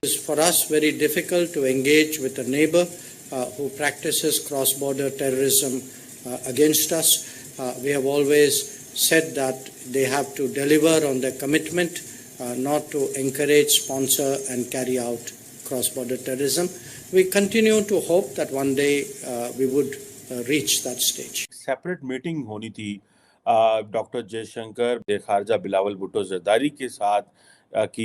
It is for us very difficult to engage with a neighbor who practices cross-border terrorism against us. We have always said that they have to deliver on their commitment not to encourage, sponsor and carry out cross-border terrorism. We continue to hope that one day we would reach that stage. Separate meeting होनी थी doctor Jaishankar खारजा Bilawal Bhutto Zardari के साथ कि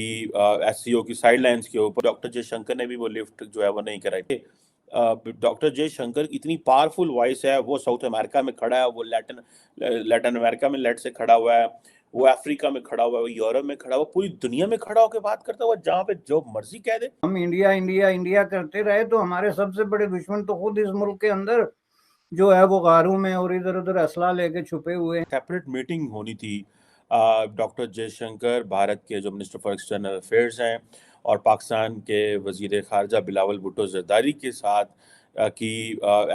SCO की sidelines के ऊपर doctor Jaishankar ने भी वो लिफ्ट जो है वो नहीं कराई थी। डॉक्टर जयशंकर इतनी पावरफुल वॉइस है, वो साउथ अमेरिका में खड़ा है, वो लैटिन अमेरिका में लेट से खड़ा हुआ है, वो अफ्रीका में खड़ा हुआ है, वो यूरोप में खड़ा हुआ, पूरी दुनिया में खड़ा होकर बात करता हुआ, जहाँ पे जो मर्जी कह दे। हम इंडिया इंडिया इंडिया करते रहे तो हमारे सबसे बड़े दुश्मन तो खुद इस मुल्क के अंदर जो है वो गारों में और इधर उधर असला लेके छुपे हुए हैं। सेपरेट मीटिंग होनी थी डॉक्टर जयशंकर भारत के जो मिनिस्टर फॉर एक्सटर्नल अफेयर्स हैं और पाकिस्तान के वजीर खारजा बिलावल भुट्टो जरदारी के साथ कि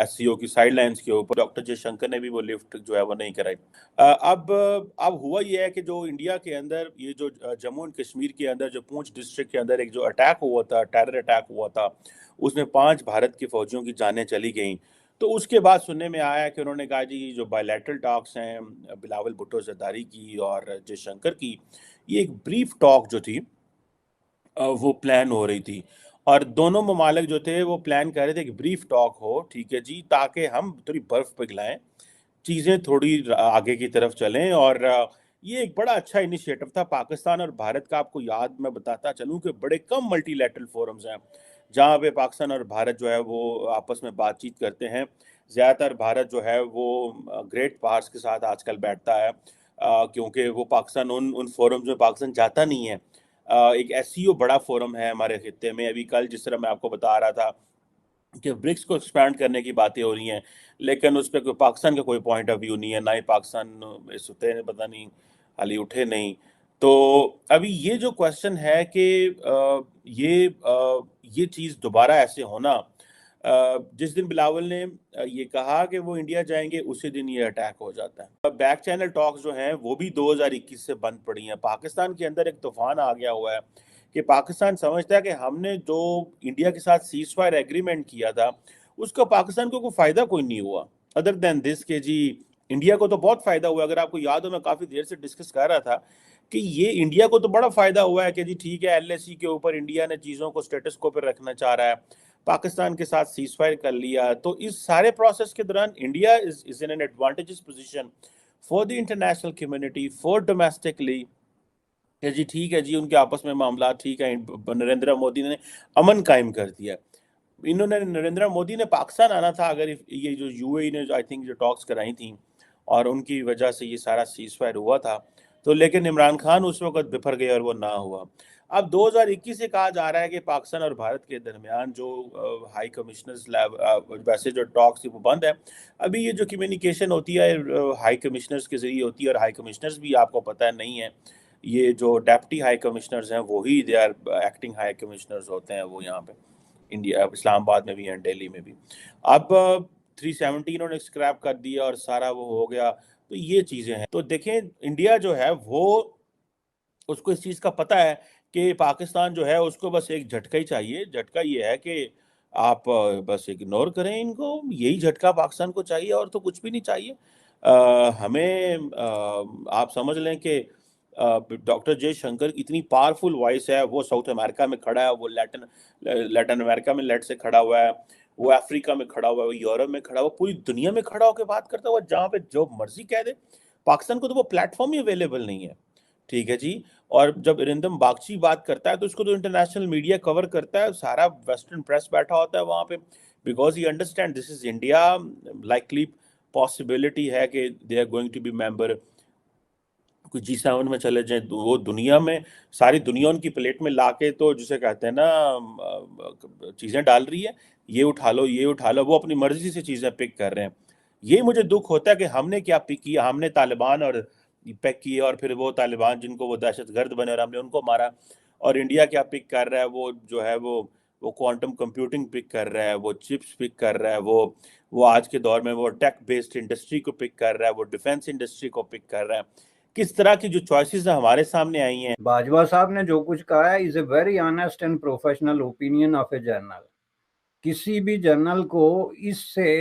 एससीओ की साइडलाइंस के ऊपर डॉक्टर जयशंकर ने भी वो लिफ्ट जो है वो नहीं कराई। अब हुआ ये है कि जो इंडिया के अंदर ये जो जम्मू एंड कश्मीर के अंदर जो पूंछ डिस्ट्रिक्ट के अंदर एक जो अटैक हुआ था, टेरर अटैक हुआ था, उसमें 5 भारत के फौजियों की जानें चली गईं। तो उसके बाद सुनने में आया कि उन्होंने कहा जी जो बायलैटरल टॉक्स हैं बिलावल भुट्टो जरदारी की और जयशंकर की, ये एक ब्रीफ टॉक जो थी वो प्लान हो रही थी और दोनों ममालिक जो थे वो प्लान कर रहे थे कि ब्रीफ टॉक हो, ठीक है जी, ताकि हम थोड़ी बर्फ पिघलाएं, चीज़ें थोड़ी आगे की तरफ चलें। और ये एक बड़ा अच्छा इनिशिएटिव था पाकिस्तान और भारत का। आपको याद मैं बताता चलूं कि बड़े कम मल्टीलैटरल फोरम्स हैं जहाँ पे पाकिस्तान और भारत जो है वो आपस में बातचीत करते हैं। ज़्यादातर भारत जो है वो ग्रेट पावर्स के साथ आजकल बैठता है क्योंकि वो पाकिस्तान उन फोरम्स में पाकिस्तान जाता नहीं है। एक एससीओ बड़ा फोरम है हमारे खित्ते में। अभी कल जिस तरह मैं आपको बता रहा था कि ब्रिक्स को एक्सपैंड करने की बातें हो रही हैं, लेकिन उस पर पाकिस्तान का कोई पॉइंट ऑफ व्यू नहीं है, ना ही पाकिस्तान इस होते पता नहीं हाली उठे नहीं। तो अभी ये जो क्वेश्चन है कि ये चीज़ दोबारा ऐसे होना, जिस दिन बिलावल ने ये कहा कि वो इंडिया जाएंगे उसी दिन ये अटैक हो जाता है। बैक चैनल टॉक्स जो हैं वो भी 2021 से बंद पड़ी हैं। पाकिस्तान के अंदर एक तूफान आ गया हुआ है कि पाकिस्तान समझता है कि हमने जो इंडिया के साथ सीज फायर एग्रीमेंट किया था उसका पाकिस्तान को कोई फ़ायदा कोई नहीं हुआ अदर देन दिस के जी इंडिया को तो बहुत फ़ायदा हुआ। अगर आपको याद हो, मैं काफ़ी देर से डिस्कस कर रहा था कि ये इंडिया को तो बड़ा फ़ायदा हुआ है कि जी ठीक है, एलएसी के ऊपर इंडिया ने चीज़ों को स्टेटस को पर रखना चाह रहा है, पाकिस्तान के साथ सीज फायर कर लिया। तो इस सारे प्रोसेस के दौरान India is in an advantages position for the international community, for domestically जी ठीक है जी, उनके आपस में मामला ठीक है। नरेंद्र मोदी ने अमन कायम कर दिया। नरेंद्र मोदी ने पाकिस्तान आना था अगर ये जो यूएई ने आई थिंक जो टॉक्स कराई थी और उनकी वजह से ये सारा सीज फायर हुआ था, तो लेकिन इमरान खान उस वक्त बिफर गए और वो ना हुआ। अब 2021 से कहा जा रहा है कि पाकिस्तान और भारत के दरमियान जो हाई कमिश्नर्स वैसे जो टॉक्स वो बंद है। अभी ये जो कम्युनिकेशन होती है हाई कमिश्नर्स के ज़रिए होती है और हाई कमिश्नर्स भी आपको पता है नहीं है, ये जो डेप्टी हाई कमिश्नर्स हैं वही they are acting high commissioners होते हैं, वो यहाँ पे इंडिया इस्लामाबाद में भी हैं, दिल्ली में भी। अब 370 इन्होंने स्क्रैप कर दिया और सारा वो हो गया। तो ये चीज़ें हैं। तो देखें इंडिया जो है वो उसको इस चीज़ का पता है कि पाकिस्तान जो है उसको बस एक झटका ही चाहिए। झटका ये है कि आप बस इग्नोर करें इनको, यही झटका पाकिस्तान को चाहिए और तो कुछ भी नहीं चाहिए। हमें आप समझ लें कि डॉक्टर जयशंकर इतनी पावरफुल वॉइस है, वो साउथ अमेरिका में खड़ा है, वो लैटिन अमेरिका में लेट से खड़ा हुआ है, वो अफ्रीका में खड़ा हुआ है, वो यूरोप में खड़ा हुआ, पूरी दुनिया में खड़ा होकर बात करता हुआ, जहाँ पे जो मर्जी कह दे। पाकिस्तान को तो वो प्लेटफॉर्म ही अवेलेबल नहीं है, ठीक है जी। और जब अरिंदम बागची बात करता है तो उसको तो इंटरनेशनल मीडिया कवर करता है, सारा वेस्टर्न प्रेस बैठा होता है वहाँ पे, because he understand this is India, likely possibility है कि they are going to be member, कोई G7 में चले जाएं। वो दुनिया में सारी दुनिया उनकी प्लेट में लाके तो जिसे कहते हैं ना चीज़ें डाल रही है, ये उठा लो ये उठा लो, वो अपनी मर्जी से चीज़ें पिक कर रहे हैं। ये मुझे दुख होता है कि हमने क्या पिक किया, हमने तालिबान और पिक किए और फिर वो तालिबान जिनको वो दहशतगर्द बने और हमने उनको मारा। और इंडिया क्या पिक कर रहा है, वो जो है वो क्वांटम कंप्यूटिंग पिक कर रहा है, वो चिप्स पिक कर रहा है, वो आज के दौर में वो टेक बेस्ड इंडस्ट्री को पिक कर रहा है, वो डिफेंस इंडस्ट्री को पिक कर रहा है। کس طرح کی جو چوائسز ہمارے سامنے آئی ہیں. باجوہ صاحب نے جو کچھ کہا ہے is a very honest and professional opinion of a general. کسی بھی جرنل کو اس سے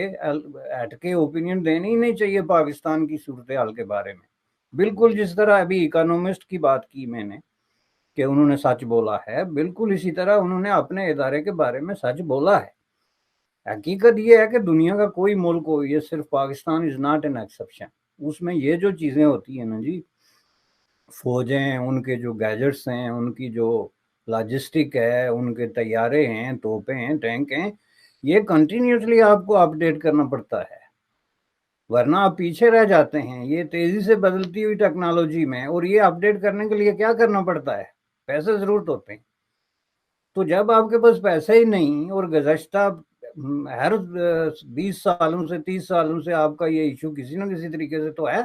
ہٹ کے اوپینین دینی ہی نہیں چاہیے پاکستان کی صورتحال کے بارے میں. بالکل جس طرح ابھی اکانومسٹ کی بات کی میں نے کہ انہوں نے سچ بولا ہے، بالکل اسی طرح انہوں نے اپنے ادارے کے بارے میں سچ بولا ہے. حقیقت یہ ہے کہ دنیا کا کوئی ملک ہو، یہ صرف Pakistan is not an exception, اس میں یہ جو چیزیں ہوتی ہیں نا جی، فوجیں، ان کے جو گیجٹس ہیں، ان کی جو لاجسٹک ہے، ان کے طیارے ہیں، توپیں ہیں، ٹینک ہیں، یہ کنٹینیوسلی آپ کو اپڈیٹ کرنا پڑتا ہے، ورنہ آپ پیچھے رہ جاتے ہیں. یہ تیزی سے بدلتی ہوئی ٹیکنالوجی میں، اور یہ اپڈیٹ کرنے کے لیے کیا کرنا پڑتا ہے؟ پیسے ضرورت ہوتے ہیں. تو جب آپ کے پاس پیسے ہی نہیں، اور گزشتہ ہر 20 سالوں سے 30 سالوں سے آپ کا یہ ایشو کسی نہ کسی طریقے سے تو ہے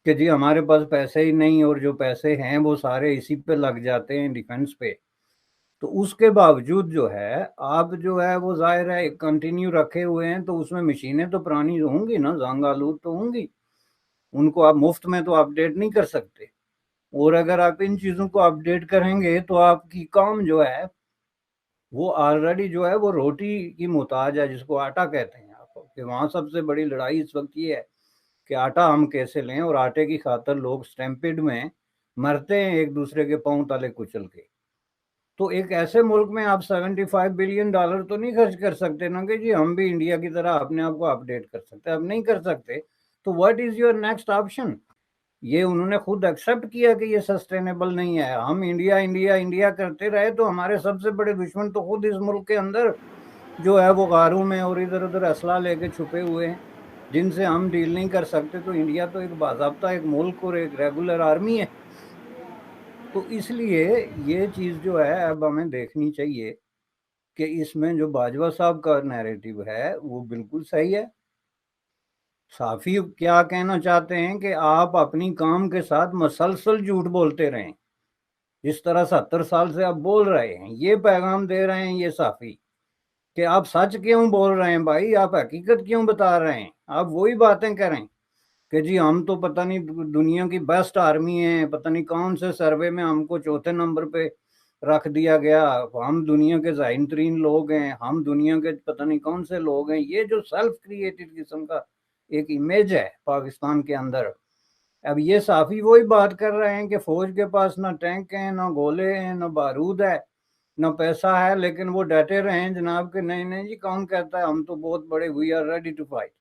کہ جی ہمارے پاس پیسے ہی نہیں، اور جو پیسے ہیں وہ سارے اسی پہ لگ جاتے ہیں، ڈیفنس پہ. تو اس کے باوجود جو ہے آپ جو ہے وہ ظاہر ہے کنٹینیو رکھے ہوئے ہیں، تو اس میں مشینیں تو پرانی ہوں گی نا، زنگ آلود تو ہوں گی، ان کو آپ مفت میں تو اپڈیٹ نہیں کر سکتے. اور اگر آپ ان چیزوں کو اپڈیٹ کریں گے تو آپ کی کام جو ہے وہ آلریڈی جو ہے وہ روٹی کی محتاج ہے، جس کو آٹا کہتے ہیں آپ، کہ وہاں سب سے بڑی لڑائی اس وقت یہ ہے کہ آٹا ہم کیسے لیں، اور آٹے کی خاطر لوگ سٹیمپیڈ میں مرتے ہیں ایک دوسرے کے پاؤں تلے کچل کے. تو ایک ایسے ملک میں آپ $75 بلین تو نہیں خرچ کر سکتے نا کہ جی ہم بھی انڈیا کی طرح اپنے آپ کو اپڈیٹ کر سکتے. اب نہیں کر سکتے تو what is your next option? یہ انہوں نے خود ایکسیپٹ کیا کہ یہ سسٹینیبل نہیں ہے. ہم انڈیا انڈیا انڈیا کرتے رہے تو ہمارے سب سے بڑے دشمن تو خود اس ملک کے اندر جو ہے وہ غاروں میں اور ادھر ادھر اسلحہ لے کے چھپے ہوئے ہیں، جن سے ہم ڈیل نہیں کر سکتے. تو انڈیا تو ایک باضابطہ ایک ملک اور ایک ریگولر آرمی ہے. تو اس لیے یہ چیز جو ہے اب ہمیں دیکھنی چاہیے کہ اس میں جو باجوہ صاحب کا نیریٹو ہے وہ بالکل صحیح ہے. صحافی کیا کہنا چاہتے ہیں کہ آپ اپنی کام کے ساتھ مسلسل جھوٹ بولتے رہیں، جس طرح 70 سال سے آپ بول رہے ہیں. یہ پیغام دے رہے ہیں یہ صحافی کہ آپ سچ کیوں بول رہے ہیں بھائی، آپ حقیقت کیوں بتا رہے ہیں. آپ وہی باتیں کریں کہ جی ہم تو پتہ نہیں دنیا کی بیسٹ آرمی ہیں، پتہ نہیں کون سے سروے میں ہم کو چوتھے نمبر پہ رکھ دیا گیا، ہم دنیا کے ذہین ترین لوگ ہیں، ہم دنیا کے پتہ نہیں کون سے لوگ ہیں. یہ جو سیلف کریٹڈ قسم کا ایک امیج ہے پاکستان کے اندر. اب یہ صحافی وہی بات کر رہے ہیں کہ فوج کے پاس نہ ٹینک ہیں، نہ گولے ہیں، نہ بارود ہے، نہ پیسہ ہے، لیکن وہ ڈٹے رہے ہیں جناب کہ نہیں نہیں جی کون کہتا ہے ہم تو بہت بڑے، we are ready to fight.